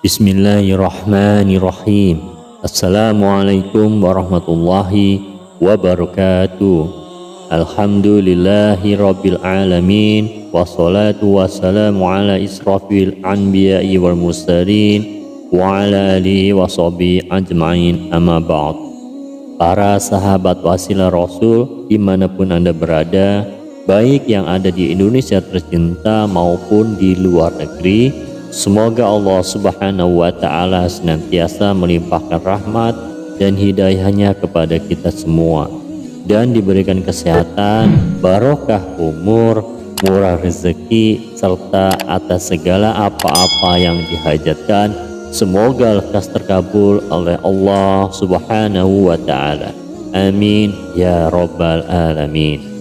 Bismillahirrahmanirrahim. Assalamualaikum warahmatullahi wabarakatuh. Alhamdulillahi rabbil alamin. Wassalatu wassalamu ala israfil anbiya'i wal mursalin wa ala alihi wa sahbihi ajma'in, amma ba'd. Para sahabat wasilah Rasul dimanapun Anda berada, baik yang ada di Indonesia tercinta maupun di luar negeri, semoga Allah Subhanahu wa Ta'ala senantiasa melimpahkan rahmat dan hidayahnya kepada kita semua, dan diberikan kesehatan, barokah umur, murah rezeki, serta atas segala apa-apa yang dihajatkan, semoga lekas terkabul oleh Allah Subhanahu wa Ta'ala. Amin ya Rabbal Alamin.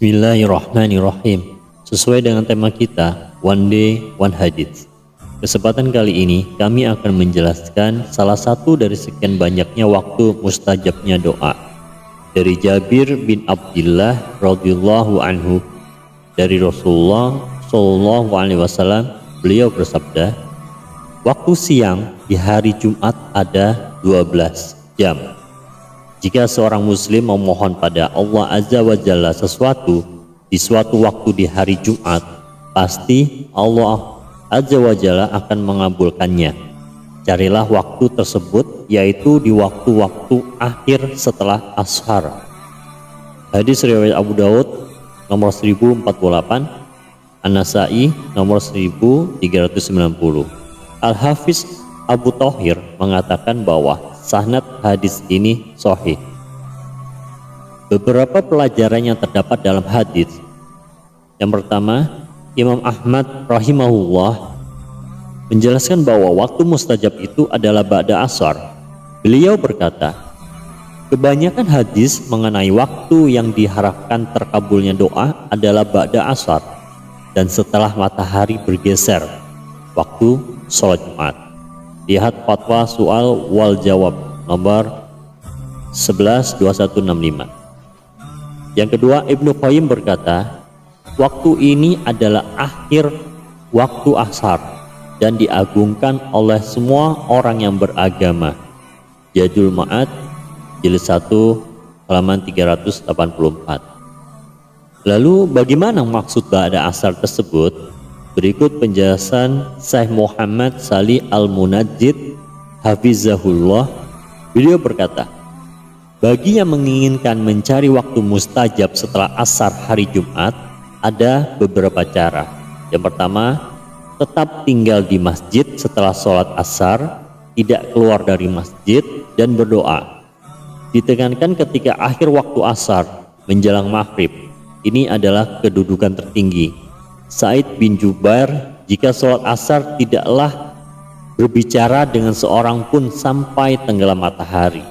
Bismillahirrahmanirrahim. Sesuai dengan tema kita, One Day One Hadith. Kesempatan kali ini kami akan menjelaskan salah satu dari sekian banyaknya waktu mustajabnya doa. Dari Jabir bin Abdullah radhiyallahu anhu, dari Rasulullah Shallallahu alaihi wasallam, beliau bersabda, waktu siang di hari Jumat ada 12 jam. Jika seorang muslim memohon pada Allah Azza wa Jalla sesuatu di suatu waktu di hari Jumat, pasti Allah Azza wa Jalla akan mengabulkannya. Carilah waktu tersebut, yaitu di waktu-waktu akhir setelah ashar. Hadis riwayat Abu Daud nomor 1048, An-Nasa'i nomor 1390. Al-Hafiz Abu Thahir mengatakan bahwa sanad hadis ini sahih. Beberapa pelajaran yang terdapat dalam hadis. Yang pertama, Imam Ahmad rahimahullah menjelaskan bahwa waktu mustajab itu adalah ba'da asar. Beliau berkata, kebanyakan hadis mengenai waktu yang diharapkan terkabulnya doa adalah ba'da asar dan setelah matahari bergeser, waktu sholat Jumat. Lihat Fatwa Soal wal Jawab nomor 11/2165. Yang kedua, Ibnu Qayyim berkata, waktu ini adalah akhir waktu ashar dan diagungkan oleh semua orang yang beragama. Zadul Ma'ad jilid 1 halaman 384. Lalu bagaimana maksud ba'da ashar tersebut? Berikut penjelasan Syekh Muhammad Salih Al-Munajjid hafizahullah. Beliau berkata, bagi yang menginginkan mencari waktu mustajab setelah asar hari Jumat, ada beberapa cara. Yang pertama, tetap tinggal di masjid setelah sholat asar, tidak keluar dari masjid dan berdoa. Ditekankan ketika akhir waktu asar menjelang maghrib. Ini adalah kedudukan tertinggi. Sa'id bin Jubair, jika sholat asar tidaklah berbicara dengan seorang pun sampai tenggelam matahari.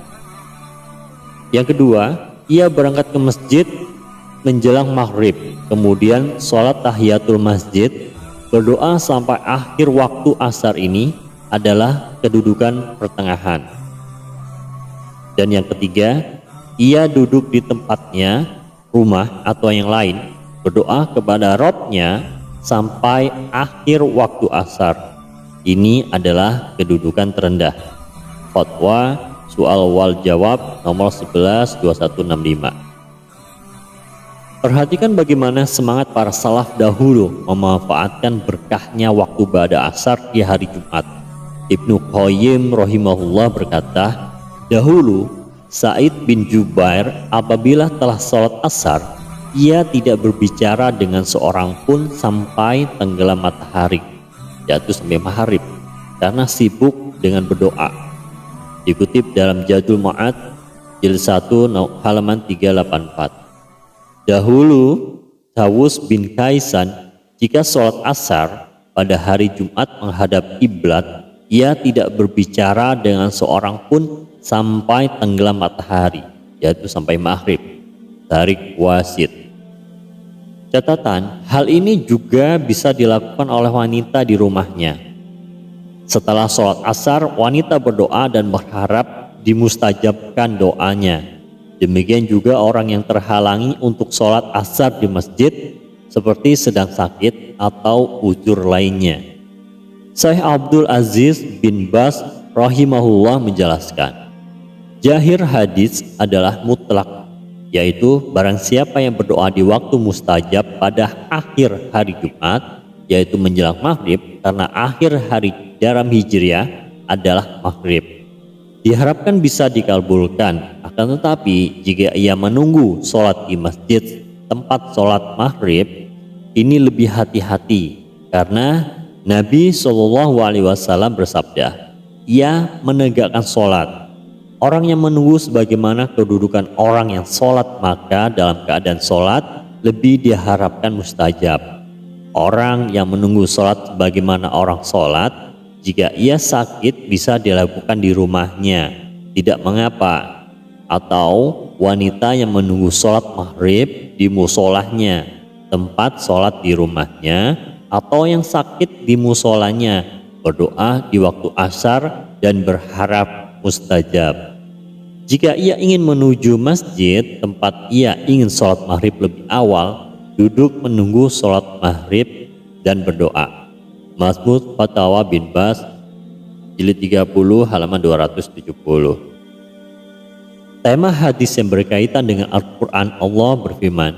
Yang kedua, ia berangkat ke masjid menjelang maghrib, kemudian sholat tahiyatul masjid, berdoa sampai akhir waktu asar. Ini adalah kedudukan pertengahan. Dan yang ketiga, ia duduk di tempatnya, rumah atau yang lain, berdoa kepada Rabb-nya sampai akhir waktu asar. Ini adalah kedudukan terendah. Fatwa Soal wal Jawab nomor 11/2165. Perhatikan bagaimana semangat para salaf dahulu memanfaatkan berkahnya waktu ba'da asar di hari Jumat. Ibnu Qayyim rahimahullah berkata, dahulu Sa'id bin Jubair apabila telah sholat asar, ia tidak berbicara dengan seorang pun sampai tenggelam matahari, yaitu sampai maghrib, karena sibuk dengan berdoa. Dikutip dalam Zadul Ma'ad jilid 1 halaman 384. Dahulu Tawus bin Kaisan, jika sholat asar pada hari Jumat menghadap kiblat, ia tidak berbicara dengan seorang pun sampai tenggelam matahari, yaitu sampai maghrib. Tarik Wasit. Catatan, hal ini juga bisa dilakukan oleh wanita di rumahnya. Setelah sholat asar, wanita berdoa dan berharap dimustajabkan doanya. Demikian juga orang yang terhalangi untuk sholat asar di masjid seperti sedang sakit atau uzur lainnya. Syekh Abdul Aziz bin Baz rahimahullah menjelaskan, zahir hadis adalah mutlak, yaitu barang siapa yang berdoa di waktu mustajab pada akhir hari Jumat, yaitu menjelang maghrib, karena akhir hari dalam Hijriah adalah maghrib, diharapkan bisa dikabulkan. Akan tetapi jika ia menunggu sholat di masjid tempat sholat maghrib, ini lebih hati-hati, karena Nabi SAW bersabda, ia menegakkan sholat. Orang yang menunggu sebagaimana kedudukan orang yang sholat, maka dalam keadaan sholat lebih diharapkan mustajab. Orang yang menunggu sholat sebagaimana orang sholat, jika ia sakit bisa dilakukan di rumahnya, tidak mengapa. Atau wanita yang menunggu sholat maghrib di musolahnya, tempat sholat di rumahnya, atau yang sakit di musolanya, berdoa di waktu asar dan berharap mustajab. Jika ia ingin menuju masjid tempat ia ingin sholat maghrib lebih awal, duduk menunggu sholat maghrib dan berdoa. Mazmud Fatawa bin Baz, jilid 30 halaman 270. Tema hadis yang berkaitan dengan Al-Quran, Allah berfirman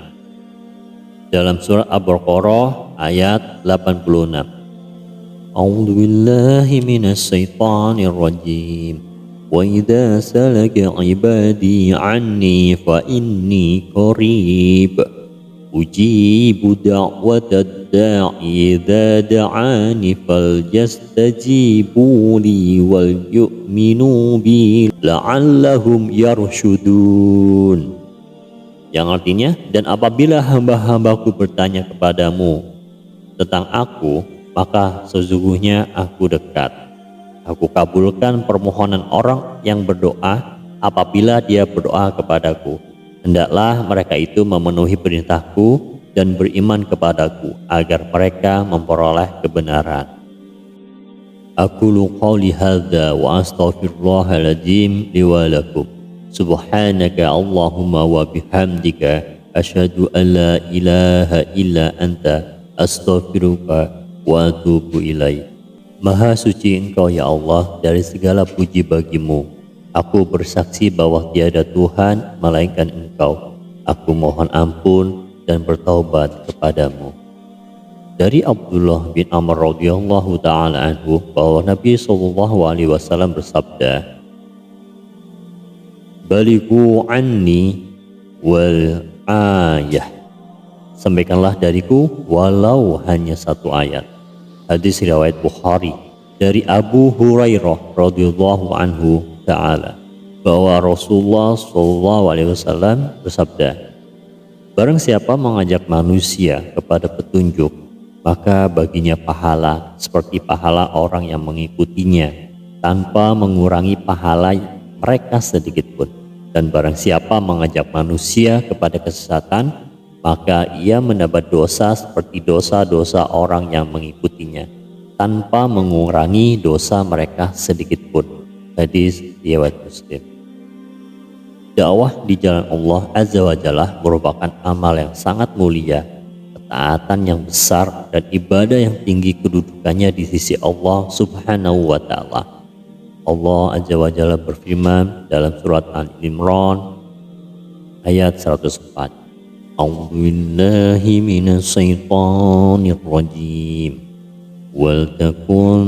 dalam surah Al-Baqarah ayat 86. A'udzu billahi minasy syaithanir rajim. Wa idza salaka 'ibadi 'anni fa inni qarib. Ujibu da'watad da'i idza da'ani falyastajibu li wal yu'minu bi la'allahum yarshudun. Yang artinya, dan apabila hamba-hambaku bertanya kepadamu tentang aku, maka sesungguhnya aku dekat. Aku kabulkan permohonan orang yang berdoa apabila dia berdoa kepadaku. Hendaklah mereka itu memenuhi perintahku dan beriman kepadaku agar mereka memperoleh kebenaran. Aqulu qawli hadza wa astaghfirullahaladzim li wa lakum. Subhanaka Allahumma wa bihamdika asyhadu an la ilaha illa anta astaghfiruka wa atubu ilaik. Maha suci Engkau ya Allah, dari segala puji bagimu. Aku bersaksi bahwa tiada Tuhan melainkan Engkau. Aku mohon ampun dan bertaubat kepadamu. Dari Abdullah bin Amr radhiyallahu taala anhu bahwa Nabi SAW bersabda, Balighu anni wal ayah. Sampaikanlah dariku walau hanya satu ayat. Hadis riwayat Bukhari. Dari Abu Hurairah radhiyallahu anhu taala bahwa Rasulullah SAW bersabda, barang siapa mengajak manusia kepada petunjuk, maka baginya pahala seperti pahala orang yang mengikutinya, tanpa mengurangi pahala mereka sedikit pun. Dan barang siapa mengajak manusia kepada kesesatan, maka ia mendapat dosa seperti dosa-dosa orang yang mengikutinya, tanpa mengurangi dosa mereka sedikit pun. Hadis riwayat Muslim. Dakwah di jalan Allah Azza wa Jalla merupakan amal yang sangat mulia, ketaatan yang besar, dan ibadah yang tinggi kedudukannya di sisi Allah Subhanahu wa Ta'ala. Allah Azza wa Jalla berfirman dalam surat Al-Imran ayat 104. A'udzu billahi minasy syaithanir rajim. Wal takun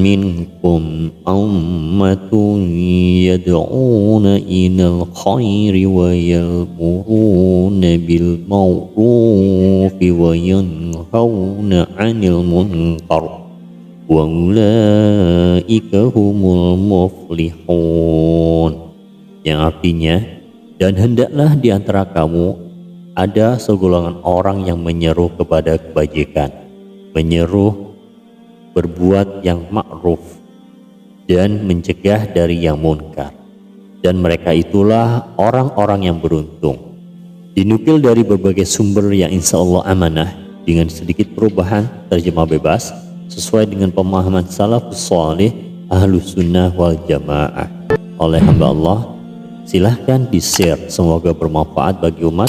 minkum ummatun yad'una ilal khairi wa ya'muruna bil ma'rufi wa yanhauna 'anil munkar. Wa ulaika humul muflihun. Yang artinya, dan hendaklah di antara kamu ada segolongan orang yang menyeru kepada kebajikan, menyeru berbuat yang ma'ruf, dan mencegah dari yang munkar. Dan mereka itulah orang-orang yang beruntung. Dinukil dari berbagai sumber yang insya Allah amanah dengan sedikit perubahan terjemah bebas sesuai dengan pemahaman salafus salih ahlus sunnah wal jamaah oleh hamba Allah. Silahkan di-share, semoga bermanfaat bagi umat.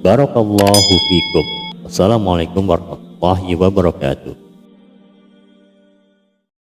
Barakallahu fikum. Wassalamualaikum warahmatullahi wabarakatuh.